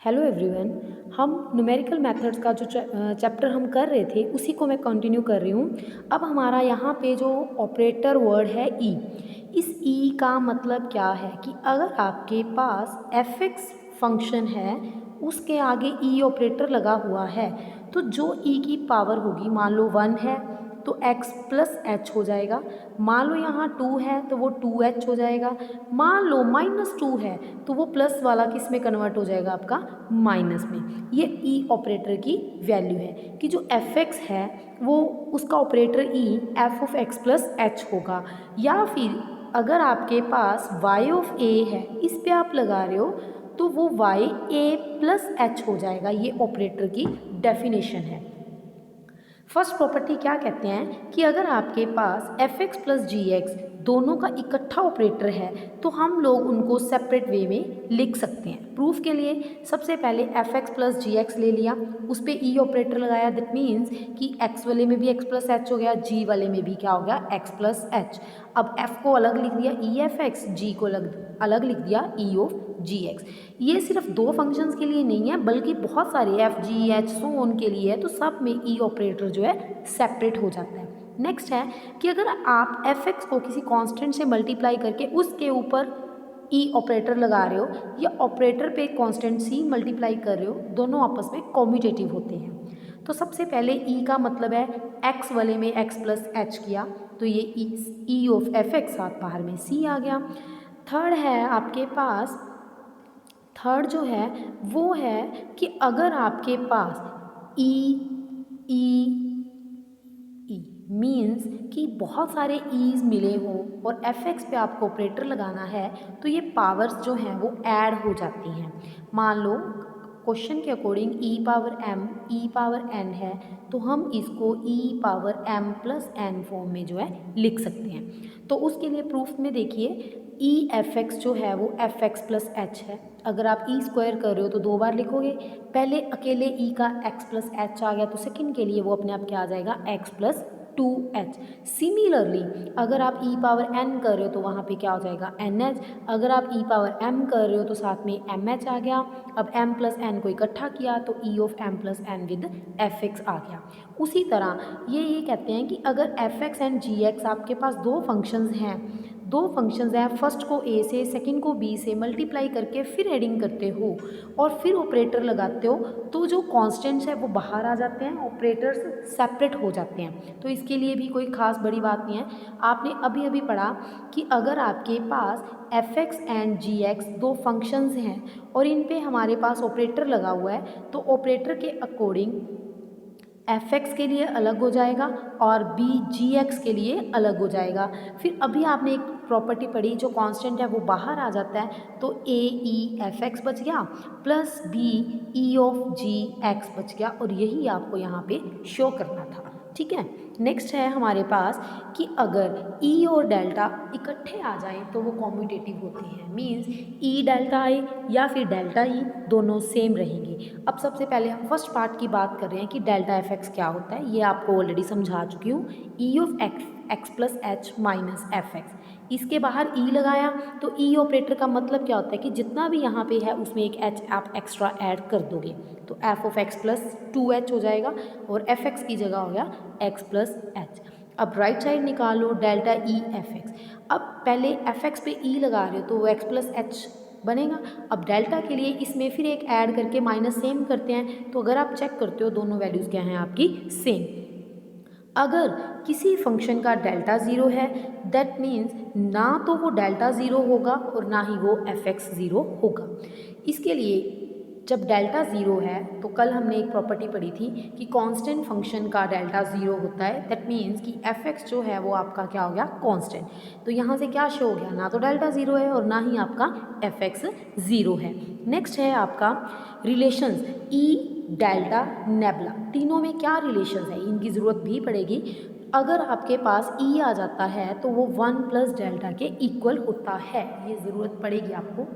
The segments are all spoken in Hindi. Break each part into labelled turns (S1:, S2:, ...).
S1: Hello everyone. हम न्यूमेरिकल मेथड्स का जो चैप्टर हम कर रहे थे उसी को मैं कंटिन्यू कर रही हूँ। अब हमारा यहाँ पे जो ऑपरेटर वर्ड है ई। इस ई का मतलब क्या है कि अगर आपके पास एफ एक्स फंक्शन है उसके आगे ई ऑपरेटर लगा हुआ है तो जो ई की पावर होगी, मान लो 1 है तो x प्लस एच हो जाएगा। मान लो यहाँ 2 है तो वो 2h हो जाएगा। मान लो -2 है तो वो प्लस वाला किस में कन्वर्ट हो जाएगा, आपका माइनस में। ये ई ऑपरेटर की वैल्यू है कि जो एफ एक्स है वो उसका operator E F of x plus H होगा। या फिर अगर आपके पास वाई ऑफ ए है, इस पे आप लगा रहे हो तो वो वाई ए प्लस एच हो जाएगा। ये ऑपरेटर की डेफिनेशन है। फर्स्ट प्रॉपर्टी क्या कहते हैं कि अगर आपके पास एफ एक्स प्लस जी एक्स दोनों का इकट्ठा ऑपरेटर है तो हम लोग उनको सेपरेट वे में लिख सकते हैं। प्रूफ के लिए सबसे पहले एफ एक्स प्लस जी एक्स ले लिया, उस पर ई ऑपरेटर लगाया। दैट मीन्स कि एक्स वाले में भी एक्स प्लस एच हो गया, जी वाले में भी क्या हो गया, एक्स प्लस एच। अब एफ को अलग लिख दिया ई एफ एक्स, जी को अलग लिख दिया ई ऑफ जी एक्स। ये सिर्फ दो फंक्शंस के लिए नहीं है बल्कि बहुत सारे F G H so on के लिए है, तो सब में ई ऑपरेटर जो है सेपरेट हो जाता है। नेक्स्ट है कि अगर आप एफ एक्स को किसी कांस्टेंट से मल्टीप्लाई करके उसके ऊपर ई ऑपरेटर लगा रहे हो या ऑपरेटर पे कांस्टेंट सी मल्टीप्लाई कर रहे हो, दोनों आपस में कॉम्यूटेटिव होते हैं। तो सबसे पहले ई का मतलब है एक्स वाले में एक्स प्लस एच किया तो ये ई ऑफ एफ एक्स साथ बाहर में सी आ गया। थर्ड है आपके पास, थर्ड जो है वो है कि अगर आपके पास ई ई ई मीन्स कि बहुत सारे ईज मिले हों और एफ एक्स पे आपको ऑपरेटर लगाना है तो ये पावर्स जो हैं वो ऐड हो जाती हैं। मान लो क्वेश्चन के according e power m e power n है तो हम इसको e power m plus n form में जो है लिख सकते हैं। तो उसके लिए प्रूफ में देखिए ई एफ एक्स जो है वो एफ एक्स प्लस एच है। अगर आप ई स्क्वायर कर रहे हो तो दो बार लिखोगे, पहले अकेले ई का एक्स प्लस एच आ गया तो सेकंड के लिए वो अपने आप क्या आ जाएगा, एक्स प्लस 2h। सिमिलरली अगर आप ई पावर एन कर रहे हो तो वहाँ पे क्या हो जाएगा, एन एच। अगर आप ई पावर एम कर रहे हो तो साथ में एम एच आ गया। अब एम प्लस एन को इकट्ठा किया तो e of m plus n with f x आ गया। उसी तरह ये कहते हैं कि अगर f x and g x आपके पास दो फंक्शंस हैं, फर्स्ट को ए से सेकंड को बी से मल्टीप्लाई करके फिर एडिंग करते हो और फिर ऑपरेटर लगाते हो तो जो कॉन्स्टेंट्स है वो बाहर आ जाते हैं, ऑपरेटर्स सेपरेट हो जाते हैं। तो इसके लिए भी कोई खास बड़ी बात नहीं है। आपने अभी अभी पढ़ा कि अगर आपके पास f x and g x दो फंक्शंस हैं और इन पे हमारे पास ऑपरेटर लगा हुआ है तो ऑपरेटर के अकॉर्डिंग एफ एक्स के लिए अलग हो जाएगा और बी जी एक्स के लिए अलग हो जाएगा। फिर अभी आपने एक प्रॉपर्टी पढ़ी, जो कांस्टेंट है वो बाहर आ जाता है तो ए ई एफ एक्स बच गया plus B E of G X बच गया और यही आपको यहाँ पे शो करना था। ठीक है। नेक्स्ट है हमारे पास कि अगर ई और डेल्टा इकट्ठे आ जाएं तो वो कॉम्यूटेटिव होते हैं। मींस ई डेल्टा आई या फिर डेल्टा ई दोनों सेम रहेंगे। अब सबसे पहले हम फर्स्ट पार्ट की बात कर रहे हैं कि डेल्टा एफ एक्स क्या होता है, ये आपको ऑलरेडी समझा चुकी हूँ। ई of x plus H minus F x, इसके बाहर ई लगाया तो ई ऑपरेटर का मतलब क्या होता है कि जितना भी यहाँ पे है उसमें एक एच आप एक्स्ट्रा ऐड कर दोगे तो F of x plus 2h हो जाएगा और एफ एक्स की जगह हो गया एक्स प्लस एच। अब राइट साइड निकालो डेल्टा ई एफ एक्स। अब पहले एफ एक्स पे ई लगा रहे हो तो वो एक्स प्लस एच बनेगा। अब डेल्टा के लिए इसमें फिर एक ऐड करके माइनस सेम करते हैं तो अगर आप चेक करते हो दोनों वैल्यूज़ क्या हैं आपकी, सेम। अगर किसी फंक्शन का डेल्टा ज़ीरो है दैट मीन्स ना तो वो डेल्टा ज़ीरो होगा और ना ही वो एफ एक्स ज़ीरो होगा। इसके लिए जब डेल्टा ज़ीरो है तो कल हमने एक प्रॉपर्टी पढ़ी थी कि कांस्टेंट फंक्शन का डेल्टा ज़ीरो होता है। दैट मीन्स कि एफ एक्स जो है वो आपका क्या हो गया, कांस्टेंट। तो यहाँ से क्या शो हो गया, ना तो डेल्टा ज़ीरो है और ना ही आपका एफ एक्स ज़ीरो है। नेक्स्ट है आपका रिलेशंस ई डेल्टा नेबुला, तीनों में क्या रिलेशंस है इनकी ज़रूरत भी पड़ेगी। अगर आपके पास ई आ जाता है तो वो 1 प्लस डेल्टा के इक्वल होता है, ये ज़रूरत पड़ेगी आपको।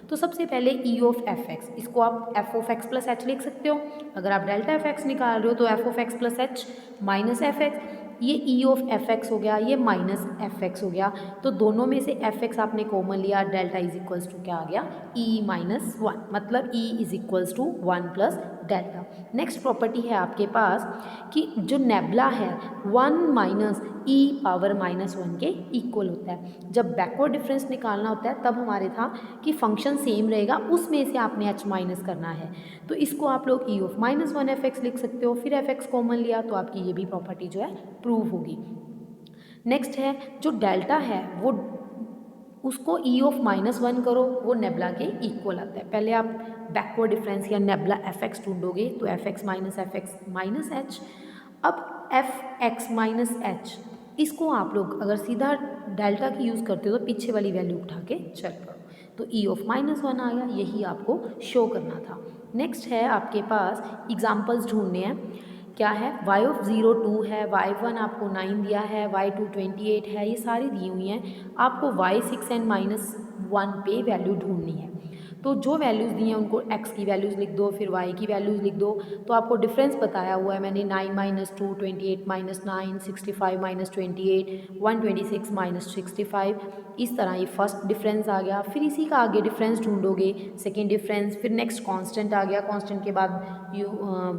S1: तो सबसे पहले ई ऑफ एफ एक्स, इसको आप F of x plus H लिख सकते हो। अगर आप डेल्टा एफ एक्स निकाल रहे हो तो F of x plus H minus F x. ये ई ऑफ एफ एक्स हो गया, ये माइनस एफ एक्स हो गया, तो दोनों में से एफ एक्स आपने कॉमन लिया, डेल्टा इज इक्वल्स टू क्या आ गया, ई माइनस वन, मतलब E is equals to one plus delta. Next property है आपके पास कि जो नेबुला है 1 minus E power minus one के इक्वल होता है। जब बैकवर्ड डिफरेंस निकालना होता है तब हमारे था कि फंक्शन सेम रहेगा, उसमें से आपने एच माइनस करना है, तो इसको आप लोग ई of minus one F x लिख सकते हो, फिर एफ एक्स कॉमन लिया तो आपकी ये भी प्रॉपर्टी जो है प्रूव होगी। नेक्स्ट है जो डेल्टा है वो उसको ई ऑफ माइनस वन करो, वो नेबुला के इक्वल आता है। पहले आप बैकवर्ड डिफरेंस या नेबुला एफ एक्स ढूंढोगे तो एफ एक्स माइनस एच। अब एफ एक्स माइनस एच इसको आप लोग अगर सीधा डेल्टा की यूज़ करते हो तो पीछे वाली वैल्यू उठा के चेक करो, तो ई ऑफ माइनस वन आ गया, यही आपको शो करना था। नेक्स्ट है आपके पास एग्जाम्पल्स ढूंढने हैं। क्या है, y ऑफ 0 2 है, y1 आपको 9 दिया है, y2 28 है, ये सारी दी हुई हैं। आपको y6 एंड -1 पे वैल्यू ढूंढनी है। तो जो वैल्यूज़ दी हैं उनको x की वैल्यूज़ लिख दो, फिर y की वैल्यूज़ लिख दो। तो आपको डिफरेंस बताया हुआ है मैंने, 9 - 2 28 - 9 65 - 28 126 - 65, इस तरह ये फर्स्ट डिफरेंस आ गया। फिर इसी का आगे डिफरेंस ढूंढोगे, सेकेंड डिफरेंस, फिर नेक्स्ट कांस्टेंट आ गया, कांस्टेंट के बाद यू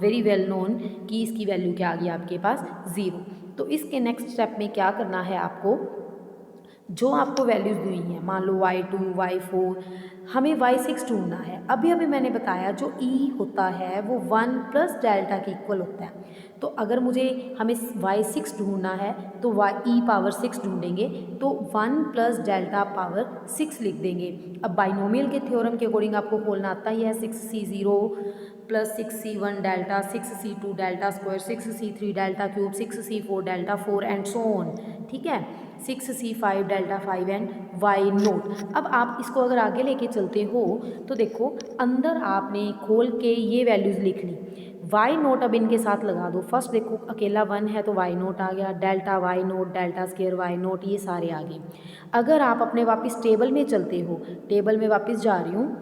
S1: वेरी वेल नोन कि इसकी वैल्यू क्या आ गई आपके पास 0। तो इसके नेक्स्ट स्टेप में क्या करना है आपको, जो आपको वैल्यूज़ दी हुई हैं, मान लो y2 y4, हमें y6 ढूंढना है। अभी अभी मैंने बताया जो e होता है वो 1 प्लस डेल्टा के इक्वल होता है। तो अगर हमें y6 ढूंढना है तो e पावर 6 ढूंढेंगे, तो 1 प्लस डेल्टा पावर 6 लिख देंगे। अब बाइनोमियल के थ्योरम के अकॉर्डिंग आपको खोलना आता ही है, 6c0 plus 6c1 delta, 6c2 delta square, 6c3 delta cube, 6c4 delta 4 and so on. ठीक है, 6c5 delta 5 and Y note. अब आप इसको अगर आगे लेके चलते हो तो देखो अंदर आपने खोल के ये वैल्यूज़ लिख ली, वाई नोट अब इनके साथ लगा दो। फर्स्ट देखो अकेला 1 है तो वाई नोट आ गया, delta y naught, delta square y naught, ये सारे आ गए। अगर आप अपने वापस टेबल में चलते हो, टेबल में वापस जा रही हूँ,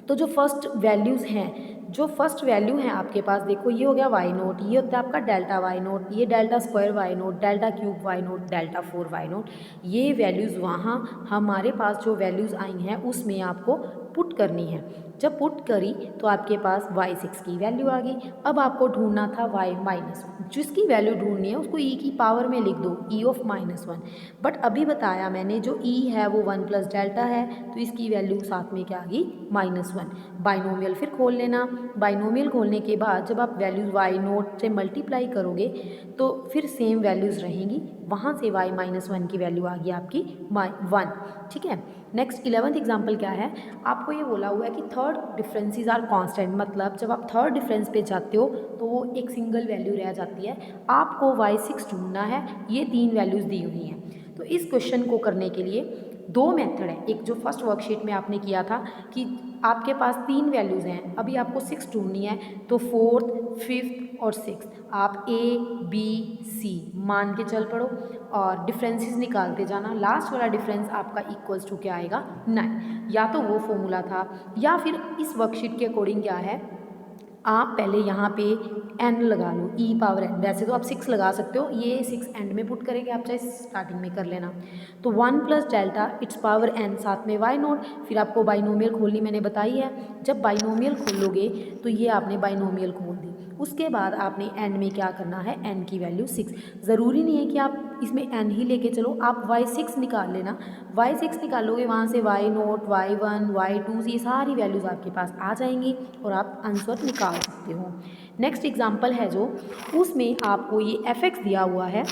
S1: तो जो फर्स्ट वैल्यूज़ हैं, जो फर्स्ट वैल्यू है आपके पास, देखो ये हो गया वाई नोट, ये होता है आपका डेल्टा वाई नोट, ये delta square y naught, delta cube y naught, delta 4 y naught. ये वैल्यूज़ वहाँ हमारे पास जो वैल्यूज़ आई हैं उसमें आपको पुट करनी है। जब पुट करी तो आपके पास y6 की वैल्यू आ गई। अब आपको ढूंढना था y माइनस वन, जिसकी वैल्यू ढूंढनी है उसको e की पावर में लिख दो, e ऑफ -1। बट अभी बताया मैंने जो e है वो 1 प्लस डेल्टा है, तो इसकी वैल्यू साथ में क्या आ गई, -1। बाइनोमियल फिर खोल लेना, बाइनोमियल खोलने के बाद जब आप वैल्यूज़ y नोट से मल्टीप्लाई करोगे तो फिर सेम वैल्यूज़ रहेंगी, वहाँ से y -1 की वैल्यू आ गई आपकी 1। ठीक है, नेक्स्ट 11th एग्जाम्पल क्या है, आपको ये बोला हुआ है कि थर्ड डिफरेंसेस आर कांस्टेंट, मतलब जब आप थर्ड डिफरेंस पे जाते हो तो वो एक सिंगल वैल्यू रह जाती है। आपको y6 ढूंढना है, ये 3 वैल्यूज़ दी हुई हैं। तो इस क्वेश्चन को करने के लिए 2 मेथड है। एक जो फर्स्ट वर्कशीट में आपने किया था कि आपके पास 3 वैल्यूज़ हैं, अभी आपको 6 ढूंढनी है, तो 4th 5th और 6th आप A B C मान के चल पड़ो और डिफरेंसेस निकालते जाना। लास्ट वाला डिफरेंस आपका इक्वल्स टू क्या आएगा, 9। या तो वो फॉर्मूला था या फिर इस वर्कशीट के अकॉर्डिंग क्या है, आप पहले यहाँ पे n लगा लो, e पावर n। वैसे तो आप 6 लगा सकते हो, ये 6 एंड में पुट करेंगे, आप चाहे स्टार्टिंग में कर लेना। तो 1 plus delta it's power n, साथ में y नोट। फिर आपको बाइनोमियल खोलनी मैंने बताई है, जब बाइनोमियल खोलोगे तो ये आपने बाइनोमियल खोल दी। उसके बाद आपने n में क्या करना है, n की वैल्यू 6। ज़रूरी नहीं है कि आप इसमें n ही लेके चलो, आप y6 निकाल लेना। y6 निकालोगे, वहाँ से y नोट, y1 y2 ये सारी वैल्यूज़ आपके पास आ जाएंगी और आप आंसर निकाल सकते हो। नेक्स्ट एग्जाम्पल है जो, उसमें आपको ये f(x) दिया हुआ है,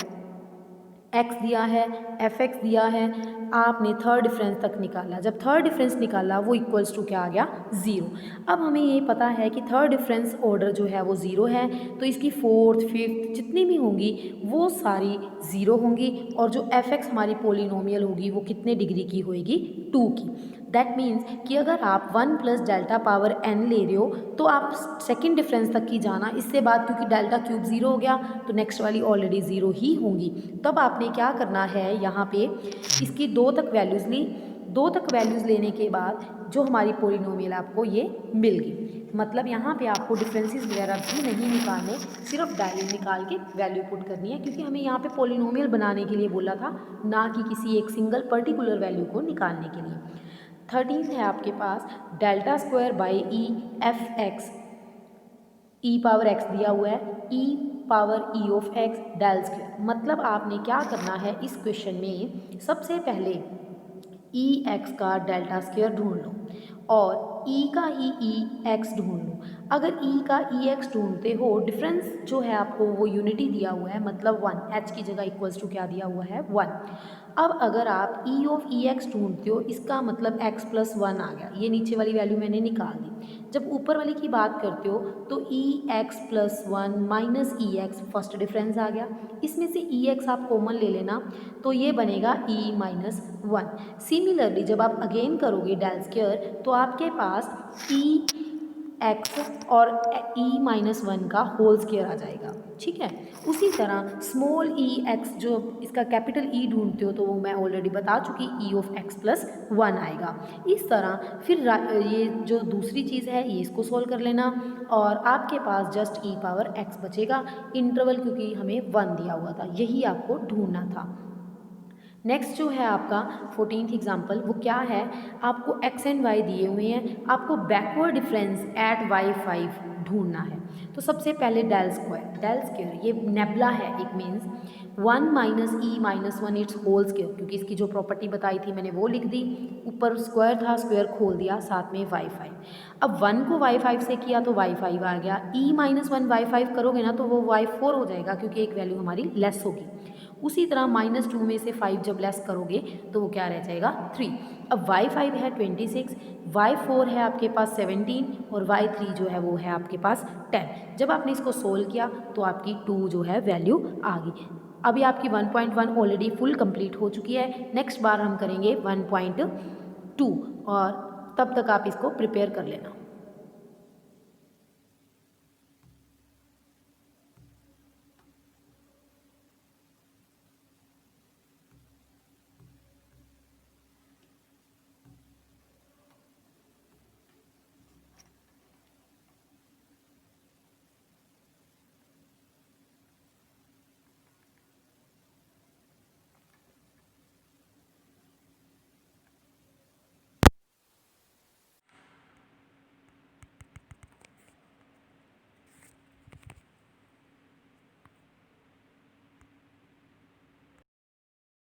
S1: x दिया है, f(x) दिया है, आपने थर्ड डिफरेंस तक निकाला। जब थर्ड डिफरेंस निकाला वो इक्वल्स टू क्या आ गया, 0। अब हमें ये पता है कि थर्ड डिफरेंस ऑर्डर जो है वो 0 है, तो इसकी 4th 5th जितनी भी होंगी वो सारी 0 होंगी, और जो f(x) हमारी पोलिनोमियल होगी वो कितने डिग्री की होएगी, 2 की। दैट मीन्स कि अगर आप 1 प्लस डेल्टा पावर n ले रहे हो तो आप सेकेंड डिफरेंस तक की जाना, इससे बाद क्योंकि डेल्टा क्यूब 0 हो गया तो नेक्स्ट वाली ऑलरेडी 0 ही होंगी। तब आपने क्या करना है, यहाँ पे इसकी 2 तक वैल्यूज़ ली, 2 तक वैल्यूज़ लेने के बाद जो हमारी पोलिनोमियल आपको ये मिल गई। मतलब यहाँ पे आपको डिफरेंसेस वगैरह भी नहीं निकालने, सिर्फ वैल्यू निकाल के वैल्यू पुट करनी है, क्योंकि हमें यहाँ पे पोलिनोमियल बनाने के लिए बोला था, ना कि किसी एक सिंगल पर्टिकुलर वैल्यू को निकालने के लिए। 13th है आपके पास delta square by e f x, e power x दिया हुआ है, e power e of x del square. मतलब आपने क्या करना है इस क्वेश्चन में, सबसे पहले ई एक्स का डेल्टा स्क्वायर ढूंढ लो और ई का ई एक्स ढूंढ लो। अगर ई का ई एक्स ढूंढते हो, डिफरेंस जो है आपको वो यूनिटी दिया हुआ है, मतलब 1, एच की जगह इक्वल्स टू क्या दिया हुआ है 1। अब अगर आप ई ऑफ ई एक्स ढूंढते हो, इसका मतलब x प्लस 1 आ गया, ये नीचे वाली वैल्यू मैंने निकाल दी। जब ऊपर वाली की बात करते हो तो ई एक्स प्लस 1 माइनस ई एक्स, फर्स्ट डिफरेंस आ गया, इसमें से ई एक्स आप कॉमन ले लेना तो ये बनेगा ई माइनस 1। सिमिलरली जब आप अगेन करोगे डेल स्क्वायर तो आपके पास ई एक्स और ई माइनस 1 का होल स्क्वायर आ जाएगा, ठीक है। उसी तरह स्मॉल ई एक्स, जो इसका कैपिटल ई ढूंढते हो तो वो मैं ऑलरेडी बता चुकी, ई ऑफ एक्स प्लस 1 आएगा। इस तरह फिर ये जो दूसरी चीज़ है ये इसको सोल्व कर लेना और आपके पास जस्ट ई पावर एक्स बचेगा, इंटरवल क्योंकि हमें 1 दिया हुआ था, यही आपको ढूंढना था। नेक्स्ट जो है आपका 14th एग्जाम्पल, वो क्या है, आपको x एंड y दिए हुए हैं, आपको बैकवर्ड डिफरेंस एट y5 ढूंढना है। तो सबसे पहले डेल स्क्वायर, ये नेबुला है, it means 1 minus E minus 1 it's whole square, क्योंकि इसकी जो प्रॉपर्टी बताई थी मैंने वो लिख दी, ऊपर स्क्वायर था, स्क्वायर खोल दिया, साथ में y5। अब 1 को y5 से किया तो y5 आ गया, ई माइनस 1 y5 करोगे ना तो वो y4 हो जाएगा, क्योंकि एक वैल्यू हमारी लेस होगी। उसी तरह -2 में से 5 जब लेस करोगे तो वो क्या रह जाएगा 3। अब y5 है 26, y4 है आपके पास 17 और y3 जो है वो है आपके पास 10। जब आपने इसको सोल्व किया तो आपकी 2 जो है वैल्यू आ गई। अभी आपकी 1.1 ऑलरेडी फुल कंप्लीट हो चुकी है, नेक्स्ट बार हम करेंगे 1.2 और तब तक आप इसको प्रिपेयर कर लेना।